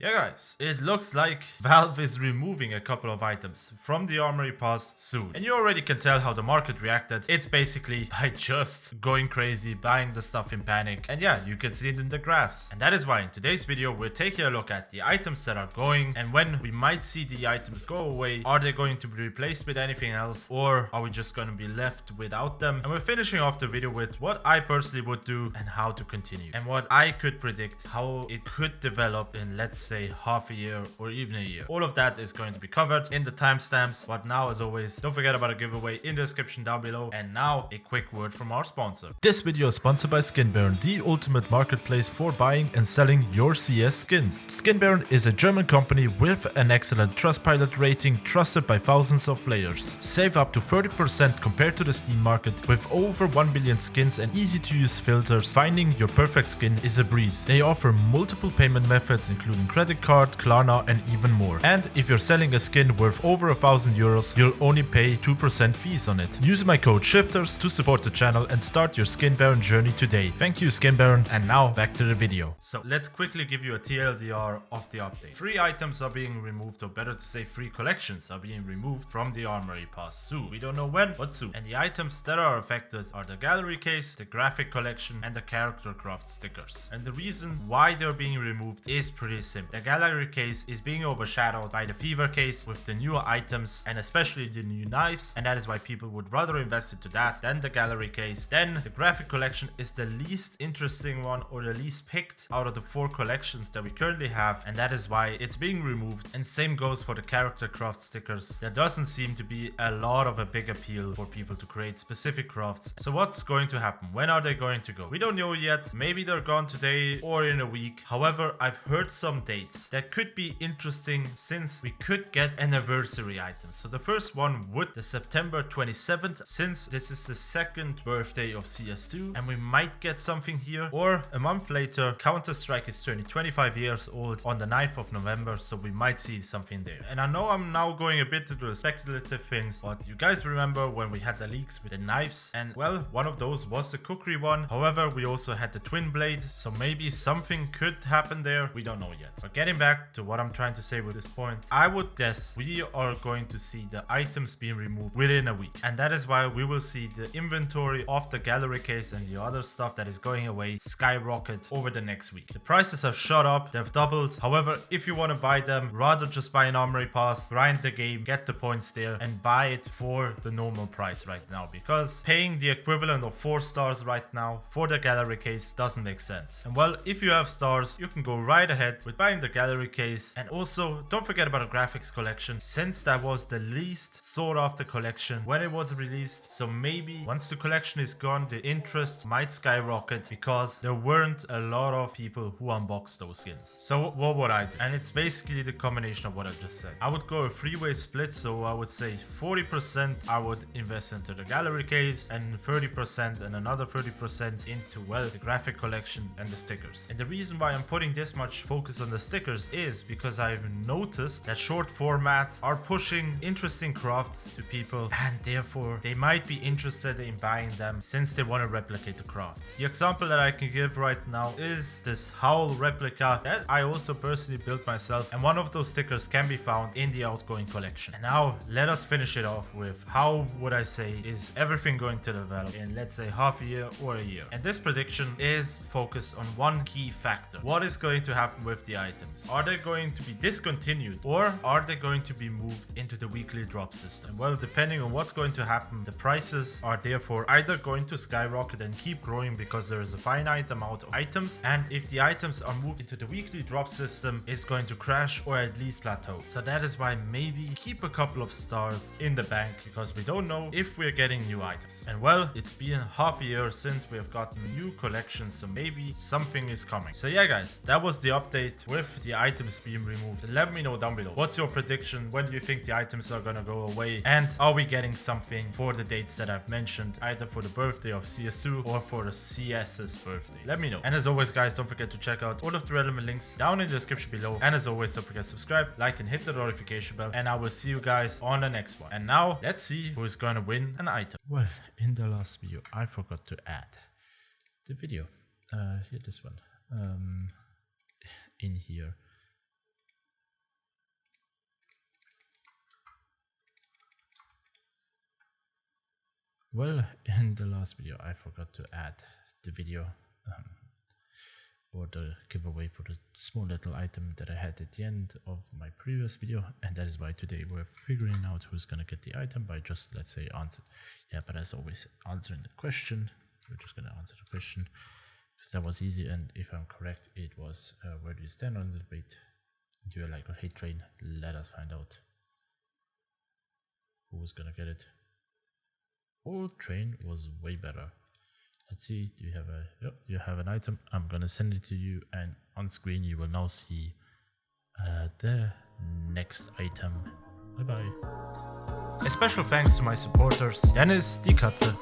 Yeah guys, it looks like Valve is removing a couple of items from the Armory Pass soon. And you already can tell how the market reacted. It's basically by just going crazy, buying the stuff in panic. And yeah, you can see it in the graphs. And that is why in today's video, we're taking a look at the items that are going and when we might see the items go away. Are they going to be replaced with anything else, or are we just going to be left without them? And we're finishing off the video with what I personally would do and how to continue. And what I could predict how it could develop in, let's say, half a year or even a year. All of that is going to be covered in the timestamps. But now, as always, don't forget about a giveaway in the description down below. And now a quick word from our sponsor. This video is sponsored by SkinBaron, the ultimate marketplace for buying and selling your CS skins. SkinBaron is a German company with an excellent Trustpilot rating, trusted by thousands of players. Save up to 30% compared to the Steam market. With over 1 billion skins and easy to use filters, finding your perfect skin is a breeze. They offer multiple payment methods including credit card, Klarna and even more. And if you're selling a skin worth over 1,000 euros, you'll only pay 2% fees on it. Use my code Shifterz to support the channel and start your SkinBaron journey today. Thank you SkinBaron, and now back to the video. So let's quickly give you a TLDR of the update. 3 items are being removed, or better to say 3 collections are being removed from the Armory Pass soon. We don't know when, but soon. And the items that are affected are the gallery case, the graphic collection and the character craft stickers. And the reason why they're being removed is pretty simple. The gallery case is being overshadowed by the fever case with the newer items and especially the new knives, and that is why people would rather invest into that than the gallery case. Then the graphic collection is the least interesting one, or the least picked out of the 4 collections that we currently have, and that is why it's being removed. And same goes for the character craft stickers. There doesn't seem to be a lot of a big appeal for people to create specific crafts. So what's going to happen? When are they going to go? We don't know yet. Maybe they're gone today or in a week. However, I've heard some dates that could be interesting, since we could get anniversary items. So the first one would the September 27th, since this is the 2nd birthday of CS2, and we might get something here. Or a month later, Counter-Strike is turning 25 years old on the 9th of November, so we might see something there. And I know I'm now going a bit into the speculative things, but you guys remember when we had the leaks with the knives, and well, one of those was the cookery one. However, we also had the twin blade, so maybe something could happen there. We don't know yet. But getting back to what I'm trying to say with this point, I would guess we are going to see the items being removed within a week, and that is why we will see the inventory of the gallery case and the other stuff that is going away skyrocket over the next week. The prices have shot up, they've doubled. However, if you want to buy them, rather just buy an Armory Pass, grind the game, get the points there, and buy it for the normal price right now, because paying the equivalent of 4 stars right now for the gallery case doesn't make sense. And well, if you have stars, you can go right ahead with buying the gallery case. And also don't forget about a graphics collection, since that was the least sought after collection when it was released. So maybe once the collection is gone, the interest might skyrocket, because there weren't a lot of people who unboxed those skins. So what would I do? And it's basically the combination of what I just said. I would go a 3-way split, so I would say 40% I would invest into the gallery case, and 30% and another 30% into, well, the graphic collection and the stickers. And the reason why I'm putting this much focus on the stickers is because I've noticed that short formats are pushing interesting crafts to people, and therefore they might be interested in buying them since they want to replicate the craft. The example that I can give right now is this Howl replica that I also personally built myself, and one of those stickers can be found in the outgoing collection. And now let us finish it off with how would I say is everything going to develop in, let's say, half a year or a year. And this prediction is focused on one key factor. What is going to happen with the items? Are they going to be discontinued, or are they going to be moved into the weekly drop system? Well, depending on what's going to happen, the prices are therefore either going to skyrocket and keep growing because there is a finite amount of items, and if the items are moved into the weekly drop system, it's going to crash or at least plateau. So that is why maybe keep a couple of stars in the bank, because we don't know if we're getting new items. And well, it's been half a year since we have gotten new collections, so maybe something is coming. So yeah guys, that was the update with the items being removed. Let me know down below, what's your prediction? When do you think the items are gonna go away, and are we getting something for the dates that I've mentioned, either for the birthday of CS2 or for the CS's birthday? Let me know. And as always guys, don't forget to check out all of the relevant links down in the description below, and as always, don't forget to subscribe, like and hit the notification bell, and I will see you guys on the next one. And now let's see who is gonna win an item. Well, in the last video I forgot to add the video, here, this one, in here. Well, in the last video I forgot to add the video or the giveaway for the small little item that I had at the end of my previous video, and that is why today we're figuring out who's gonna get the item by just, let's say, answer. Yeah, but as always, answering the question. We're just gonna answer the question because that was easy, and if I'm correct, it was where do you stand on the debate? Do you like or hate train? Let us find out who was gonna get it. Old train was way better. Let's see, do you have a, yep, you have an item. I'm gonna send it to you, and on screen you will now see the next item. Bye bye. A special thanks to my supporters, Dennis, die Katze,